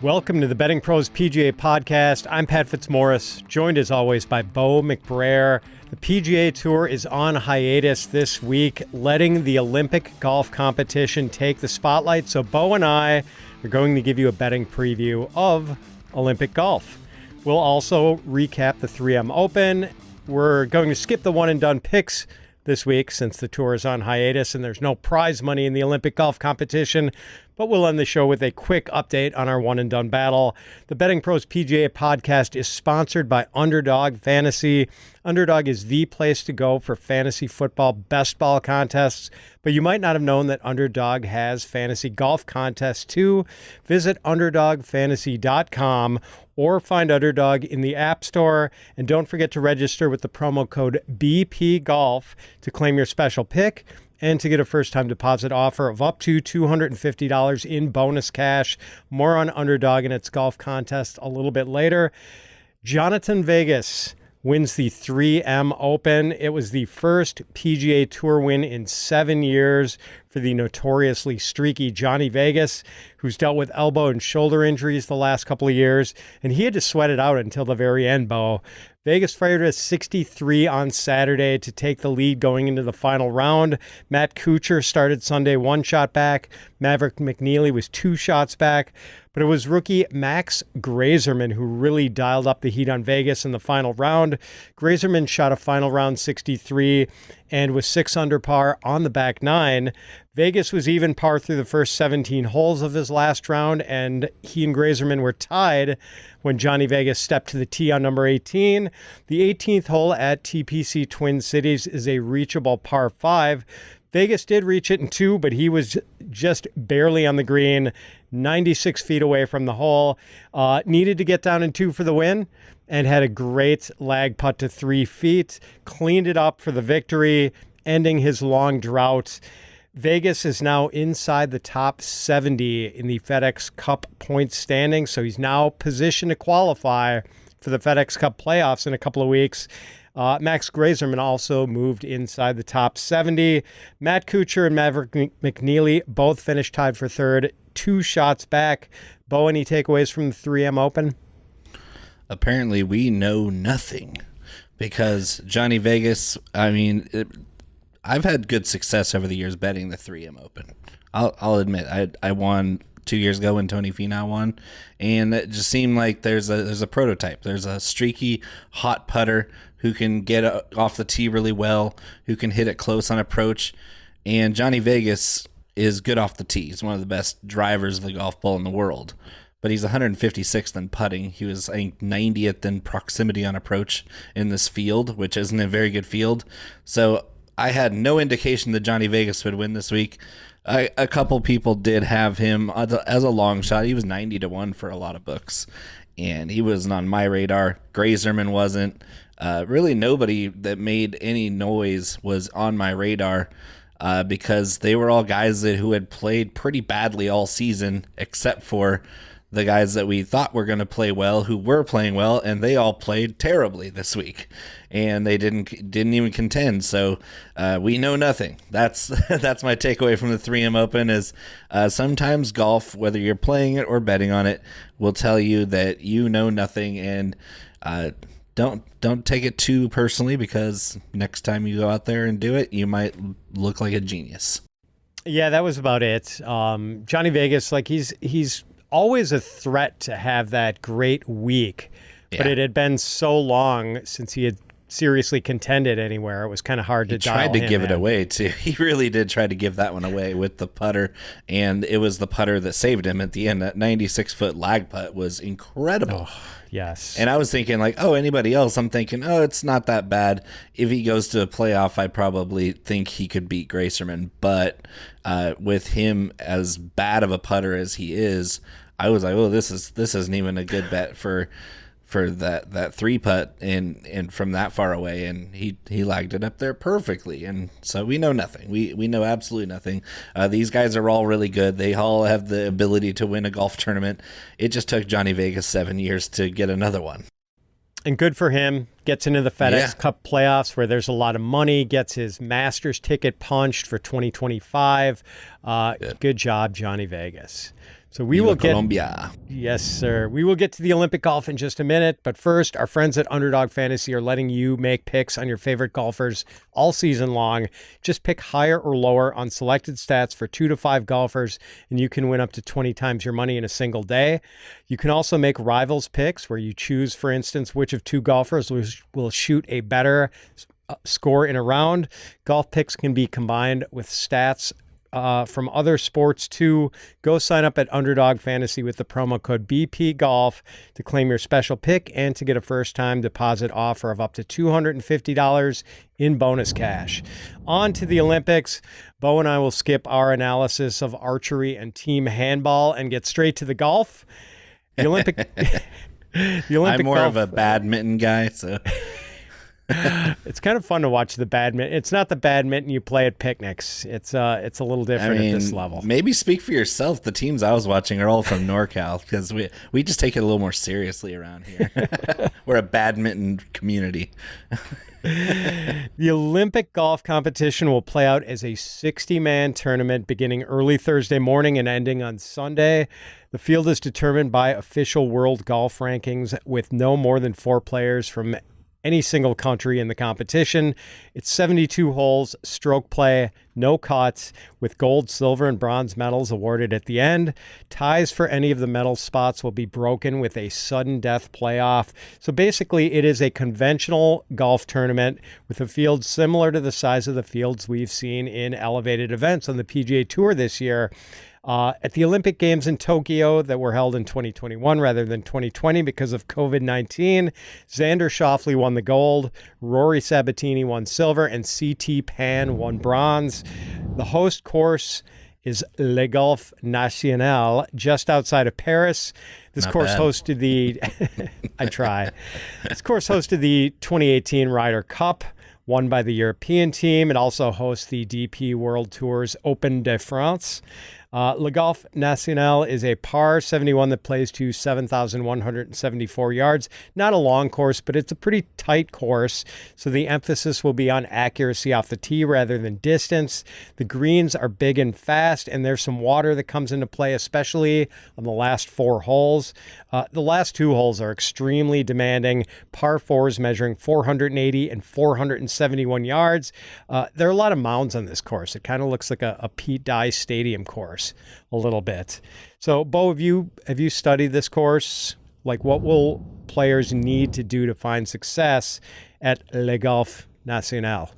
Welcome to the BettingPros PGA Podcast. I'm Pat Fitzmaurice, joined as always by Bo McBrayer. The PGA Tour is on hiatus this week, letting the Olympic golf competition take the spotlight. So Bo and I are going to give you a betting preview of Olympic golf. We'll also recap the 3M Open. We're going to skip the one-and-done picks this week since the tour is on hiatus and there's no prize money in the Olympic golf competition. But we'll end the show with a quick update on our one-and-done battle. The BettingPros PGA Podcast is sponsored by Underdog Fantasy. Underdog is the place to go for fantasy football best ball contests, but you might not have known that Underdog has fantasy golf contests too. Visit UnderdogFantasy.com or find Underdog in the App Store. And don't forget to register with the promo code BPGolf to claim your special pick and to get a first-time deposit offer of up to $250 in bonus cash. More on Underdog and its golf contest a little bit later. Jonathan Vegas wins the 3M Open. It was the first PGA Tour win in 7 years for the notoriously streaky Johnny Vegas, who's dealt with elbow and shoulder injuries the last couple of years, and he had to sweat it out until the very end, Bo. Vegas fired a 63 on Saturday to take the lead going into the final round. Matt Kuchar started Sunday 1 shot back. Maverick McNeely was 2 shots back. But it was rookie Max Grazerman who really dialed up the heat on Vegas in the final round. Grazerman shot a final round 63 and was 6 under par on the back 9. Vegas was even par through the first 17 holes of his last round, and he and Grazerman were tied when Johnny Vegas stepped to the tee on number 18. The 18th hole at TPC Twin Cities is a reachable par 5. Vegas did reach it in 2, but he was just barely on the green, 96 feet away from the hole. Needed to get down in 2 for the win and had a great lag putt to 3 feet. Cleaned it up for the victory, ending his long drought. Vegas is now inside the top 70 in the FedEx Cup points standing, so he's now positioned to qualify for the FedEx Cup playoffs in a couple of weeks. Max Grazerman also moved inside the top 70. Matt Kuchar and Maverick McNeely both finished tied for third, 2 shots back. Bo, any takeaways from the 3M Open? Apparently, we know nothing because Johnny Vegas, I've had good success over the years betting the 3M Open. I'll admit, I won 2 years ago when Tony Finau won, and it just seemed like there's a prototype. There's a streaky, hot putter who can get off the tee really well, who can hit it close on approach, and Johnny Vegas is good off the tee. He's one of the best drivers of the golf ball in the world, but he's 156th in putting. He was, I think, 90th in proximity on approach in this field, which isn't a very good field. So I had no indication that Johnny Vegas would win this week. A couple people did have him as a long shot. He was 90-1 for a lot of books, and he wasn't on my radar. Grazerman wasn't. Really nobody that made any noise was on my radar because they were all guys who had played pretty badly all season, except for the guys that we thought were going to play well, who were playing well, and they all played terribly this week, and they didn't even contend. So we know nothing. That's my takeaway from the 3M Open is sometimes golf, whether you're playing it or betting on it, will tell you that you know nothing, and don't take it too personally because next time you go out there and do it, you might look like a genius. Yeah, that was about it. Johnny Vegas, like he's always a threat to have that great week, but it had been so long since he had seriously contended anywhere. It was kind of hard to dial him in. He tried to give it away, too. He really did try to give that one away with the putter, and it was the putter that saved him at the end. That 96-foot lag putt was incredible. Oh, yes. And I was thinking, like, anybody else? I'm thinking, it's not that bad. If he goes to a playoff, I probably think he could beat Grazerman. But with him as bad of a putter as he is, I was like, this isn't even a good bet for that 3-putt and from that far away, and he lagged it up there perfectly. And so we know nothing. We know absolutely nothing. These guys are all really good. They all have the ability to win a golf tournament. It just took Johnny Vegas 7 years to get another one. And good for him. Gets into the FedEx Cup playoffs where there's a lot of money. Gets his Masters ticket punched for 2025. Good job, Johnny Vegas. So we will get Colombia. Yes, sir. We will get to the Olympic golf in just a minute. But first, our friends at Underdog Fantasy are letting you make picks on your favorite golfers all season long. Just pick higher or lower on selected stats for 2 to 5 golfers, and you can win up to 20 times your money in a single day. You can also make rivals picks where you choose, for instance, which of 2 golfers will shoot a better score in a round. Golf picks can be combined with stats from other sports too. Go sign up at Underdog Fantasy with the promo code BPGolf to claim your special pick and to get a first-time deposit offer of up to $250 in bonus cash. On to the Olympics. Bo and I will skip our analysis of archery and team handball and get straight to the golf. The Olympic I'm more golf, of a badminton guy, so... It's kind of fun to watch the badminton. It's not the badminton you play at picnics. It's a little different at this level. Maybe speak for yourself. The teams I was watching are all from NorCal because we just take it a little more seriously around here. We're a badminton community. The Olympic golf competition will play out as a 60-man tournament beginning early Thursday morning and ending on Sunday. The field is determined by official world golf rankings with no more than 4 players from any single country in the competition. It's 72 holes, stroke play, no cuts, with gold, silver, and bronze medals awarded at the end. Ties for any of the medal spots will be broken with a sudden death playoff. So basically, it is a conventional golf tournament with a field similar to the size of the fields we've seen in elevated events on the PGA Tour this year. At the Olympic Games in Tokyo that were held in 2021 rather than 2020 because of COVID-19, Xander Schauffele won the gold, Rory Sabatini won silver, and C.T. Pan won bronze. The host course is Le Golf National, just outside of Paris. This course hosted the This course hosted the 2018 Ryder Cup, won by the European team. It also hosts the DP World Tour's Open de France. Le Golf National is a par 71 that plays to 7,174 yards. Not a long course, but it's a pretty tight course, so the emphasis will be on accuracy off the tee rather than distance. The greens are big and fast, and there's some water that comes into play, especially on the last 4 holes. The last 2 holes are extremely demanding, par 4s measuring 480 and 471 yards. There are a lot of mounds on this course. It kind of looks like a Pete Dye Stadium course a little bit. So, Bo, have you studied this course? Like, what will players need to do to find success at Le Golf National?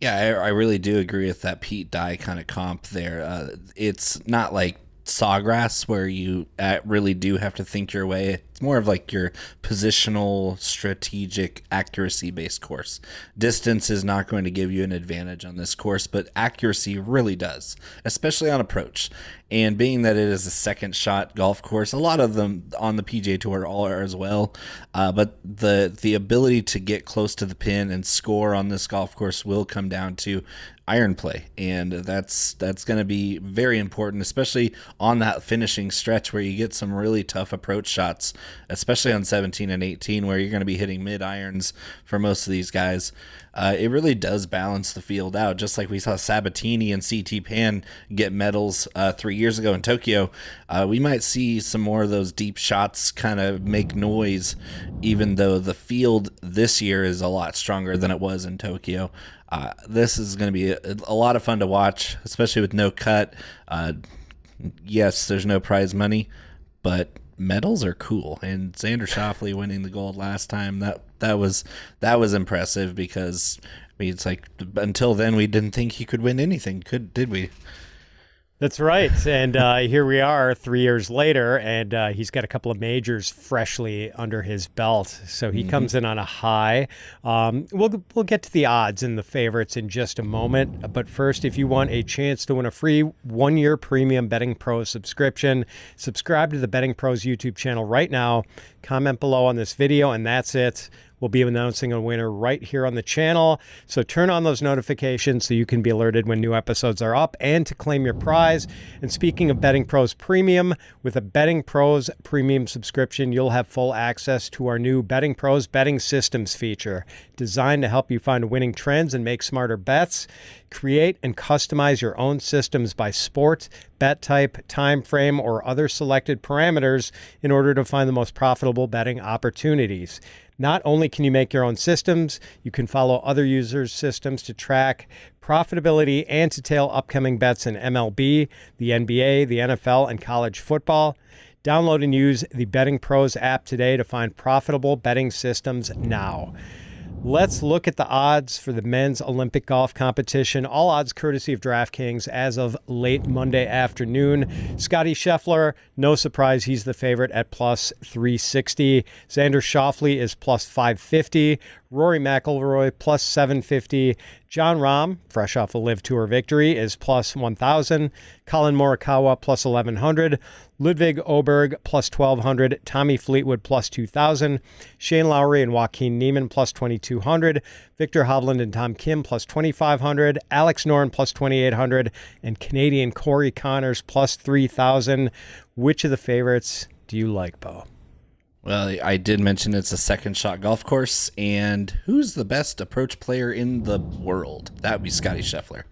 Yeah, I really do agree with that Pete Dye kind of comp there. It's not like Sawgrass where you really do have to think your way. It's more of like your positional, strategic, accuracy-based course. Distance is not going to give you an advantage on this course, but accuracy really does, especially on approach. And being that it is a second shot golf course, a lot of them on the PGA Tour are as well. But the ability to get close to the pin and score on this golf course will come down to iron play, and that's going to be very important, especially on that finishing stretch where you get some really tough approach shots, especially on 17 and 18 where you're going to be hitting mid irons for most of these guys. It really does balance the field out, just like we saw Sabatini and C.T. Pan get medals 3 years ago in Tokyo. We might see some more of those deep shots kind of make noise, even though the field this year is a lot stronger than it was in Tokyo. This is going to be a lot of fun to watch, especially with no cut. Yes, there's no prize money, but medals are cool. And Xander Schauffele winning the gold last time, that was impressive because I mean, it's like until then we didn't think he could win anything, did we? That's right. And here we are 3 years later, and he's got a couple of majors freshly under his belt. So he comes in on a high. We'll get to the odds and the favorites in just a moment. But first, if you want a chance to win a free 1-year premium Betting Pros subscription, subscribe to the Betting Pros YouTube channel right now. Comment below on this video, and that's it. We'll be announcing a winner right here on the channel. So turn on those notifications so you can be alerted when new episodes are up and to claim your prize. And speaking of Betting Pros Premium, with a Betting Pros Premium subscription, you'll have full access to our new Betting Pros Betting Systems feature, designed to help you find winning trends and make smarter bets. Create and customize your own systems by sport, bet type, time frame, or other selected parameters in order to find the most profitable betting opportunities. Not only can you make your own systems, you can follow other users' systems to track profitability and to tail upcoming bets in MLB, the NBA, the NFL, and college football. Download and use the BettingPros app today to find profitable betting systems now. Let's look at the odds for the men's Olympic golf competition. All odds courtesy of DraftKings as of late Monday afternoon. Scotty Scheffler, no surprise, he's the favorite at plus 360. Xander Schauffele is plus 550. Rory McIlroy plus 750. Jon Rahm, fresh off a LIV Tour victory, is plus 1,000. Colin Morikawa plus 1,100. Ludwig Oberg plus 1,200. Tommy Fleetwood plus 2,000. Shane Lowry and Joaquin Niemann plus 2,200. Victor Hovland and Tom Kim plus 2,500. Alex Noren plus 2,800. And Canadian Corey Connors plus 3,000. Which of the favorites do you like, Bo? Well, I did mention it's a second shot golf course, and who's the best approach player in the world? That would be Scotty Scheffler.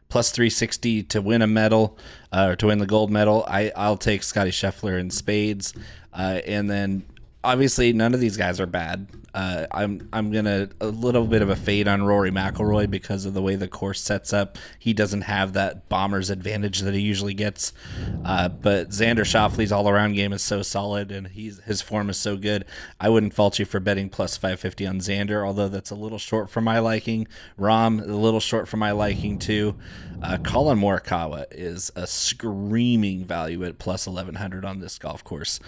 Plus 360 to win a medal, or to win the gold medal. I'll take Scotty Scheffler in spades. And then obviously none of these guys are bad. I'm gonna a little bit of a fade on Rory McIlroy because of the way the course sets up. He doesn't have that bomber's advantage that he usually gets. But Xander Schauffele's all-around game is so solid, and his form is so good. I wouldn't fault you for betting plus 550 on Xander, although that's a little short for my liking. Rahm, a little short for my liking too. Colin Morikawa is a screaming value at plus 1,100 on this golf course.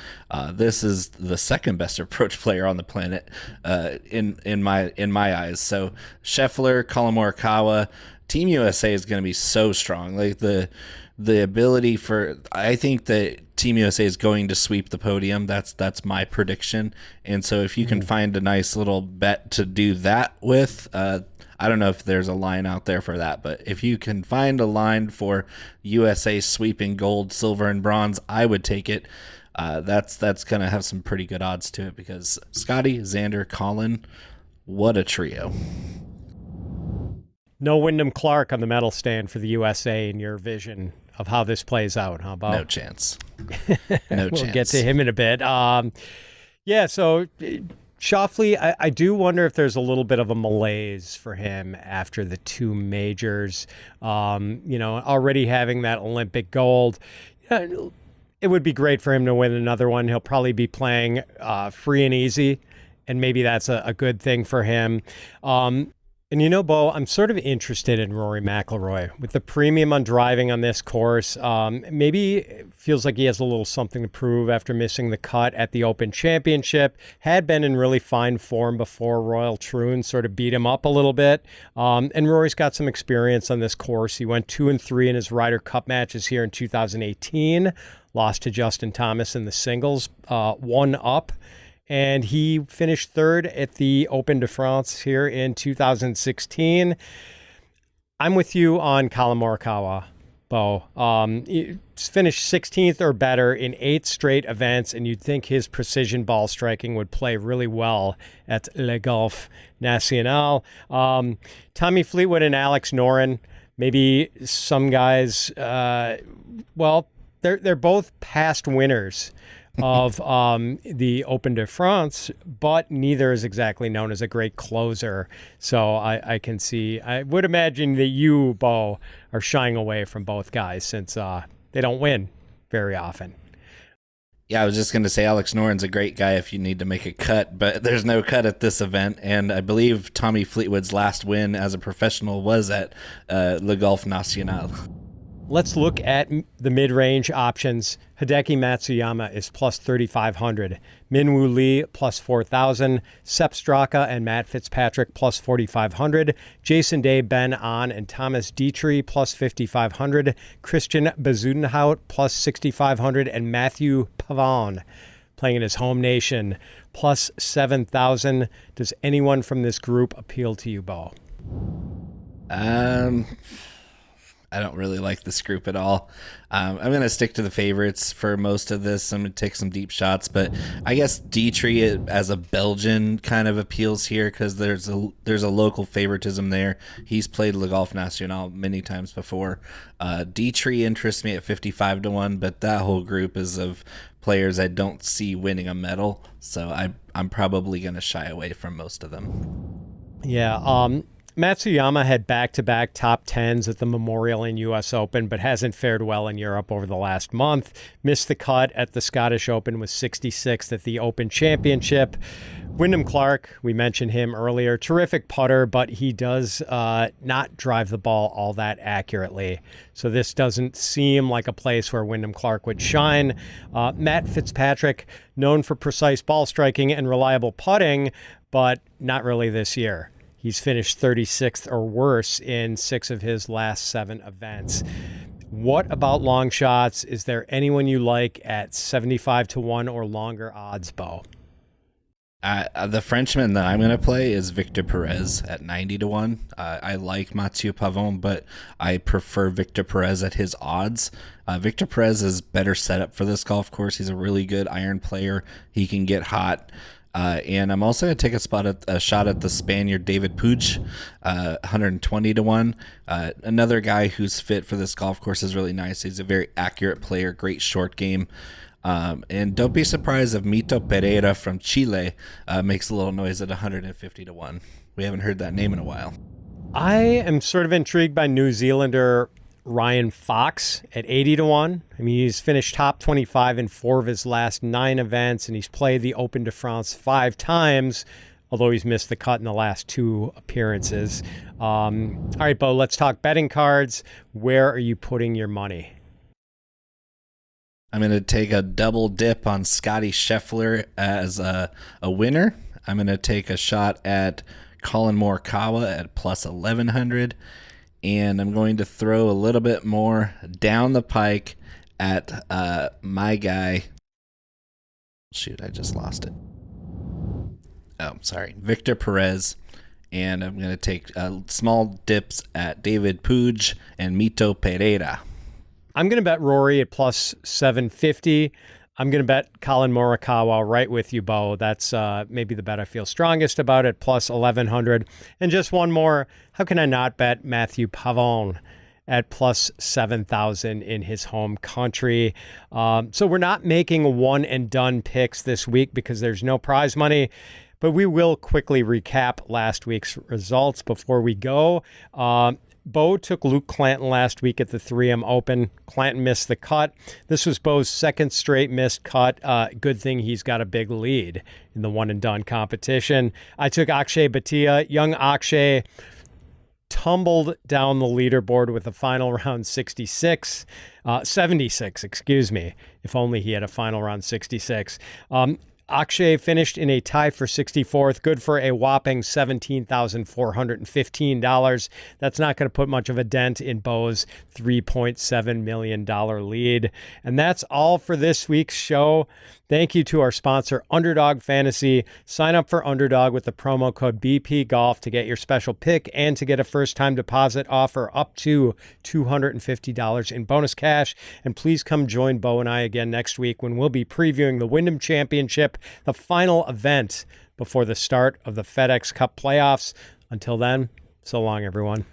This is the second best approach player on the planet in my eyes. So Scheffler, Colin Morikawa, Team USA is going to be so strong. Like the ability for, I think that Team USA is going to sweep the podium. That's my prediction. And so if you can find a nice little bet to do that with, I don't know if there's a line out there for that, but if you can find a line for USA sweeping gold, silver, and bronze, I would take it. That's going to have some pretty good odds to it because Scotty, Xander, Colin, what a trio. No Wyndham Clark on the medal stand for the USA in your vision of how this plays out. How about? No chance. We'll get to him in a bit. So Schauffele, I do wonder if there's a little bit of a malaise for him after the two majors. Already having that Olympic gold. It would be great for him to win another one. He'll probably be playing free and easy, and maybe that's a good thing for him. Bo, I'm sort of interested in Rory McIlroy. With the premium on driving on this course, maybe it feels like he has a little something to prove after missing the cut at the Open Championship. Had been in really fine form before Royal Troon sort of beat him up a little bit. And Rory's got some experience on this course. He went 2-3 in his Ryder Cup matches here in 2018. Lost to Justin Thomas in the singles, one up. And he finished third at the Open de France here in 2016. I'm with you on Colin Morikawa, Bo. He finished 16th or better in 8 straight events, and you'd think his precision ball striking would play really well at Le Golf National. Tommy Fleetwood and Alex Noren, maybe some guys, they're both past winners of the Open de France, but neither is exactly known as a great closer. So I would imagine that you, Bo, are shying away from both guys since they don't win very often. Yeah, I was just going to say Alex Noren's a great guy if you need to make a cut, but there's no cut at this event. And I believe Tommy Fleetwood's last win as a professional was at Le Golf National. Let's look at the mid-range options. Hideki Matsuyama is plus 3,500. Minwoo Lee plus 4,000. Sepp Straka and Matt Fitzpatrick plus 4,500. Jason Day, Ben An, and Thomas Dietrich plus 5,500. Christian Bezuidenhout plus 6,500. And Matthew Pavon, playing in his home nation, plus 7,000. Does anyone from this group appeal to you, Bo? I don't really like this group at all. I'm going to stick to the favorites for most of this. I'm going to take some deep shots, but I guess Dietrich as a Belgian kind of appeals here because there's a local favoritism there. He's played Le Golf National many times before. Dietrich interests me at 55-1, but that whole group is of players I don't see winning a medal, so I'm probably going to shy away from most of them. Yeah, Matsuyama had back-to-back top 10s at the Memorial and U.S. Open, but hasn't fared well in Europe over the last month. Missed the cut at the Scottish Open, was 66th at the Open Championship. Wyndham Clark, we mentioned him earlier, terrific putter, but he does not drive the ball all that accurately. So this doesn't seem like a place where Wyndham Clark would shine. Matt Fitzpatrick, known for precise ball striking and reliable putting, but not really this year. He's finished 36th or worse in 6 of his last 7 events. What about long shots? Is there anyone you like at 75-1 or longer odds, Bo? The Frenchman that I'm going to play is Victor Perez at 90-1. I like Mathieu Pavon, but I prefer Victor Perez at his odds. Victor Perez is better set up for this golf course. He's a really good iron player. He can get hot. And I'm also going to take a shot at the Spaniard David Puig, 120-1. Another guy who's fit for this golf course is really nice. He's a very accurate player, great short game. And don't be surprised if Mito Pereira from Chile makes a little noise at 150-1. We haven't heard that name in a while. I am sort of intrigued by New Zealander Ryan Fox at 80-1. I mean, he's finished top 25 in 4 of his last 9 events, and he's played the Open de France 5 times, although he's missed the cut in the last 2 appearances. All right, Bo, let's talk betting cards. Where are you putting your money? I'm going to take a double dip on Scotty Scheffler as a winner. I'm going to take a shot at Colin Morikawa at plus 1,100. And I'm going to throw a little bit more down the pike at my guy. Shoot, I just lost it. Oh, sorry. Victor Perez. And I'm going to take small dips at David Puig and Mito Pereira. I'm going to bet Rory at plus 750. I'm going to bet Colin Morikawa right with you, Bo. That's maybe the bet I feel strongest about at plus 1,100. And just one more. How can I not bet Mathieu Pavon at plus 7,000 in his home country? So we're not making one and done picks this week because there's no prize money. But we will quickly recap last week's results before we go. Bo took Luke Clanton last week at the 3M Open. Clanton missed the cut. This was Bo's second straight missed cut. Good thing he's got a big lead in the one-and-done competition. I took Akshay Bhatia. Young Akshay tumbled down the leaderboard with a final round 76. 76, excuse me. If only he had a final round 66. Akshay finished in a tie for 64th, good for a whopping $17,415. That's not going to put much of a dent in Bo's $3.7 million lead. And that's all for this week's show. Thank you to our sponsor, Underdog Fantasy. Sign up for Underdog with the promo code BPGolf to get your special pick and to get a first-time deposit offer up to $250 in bonus cash. And please come join Bo and I again next week when we'll be previewing the Wyndham Championship, the final event before the start of the FedEx Cup playoffs. Until then, so long, everyone.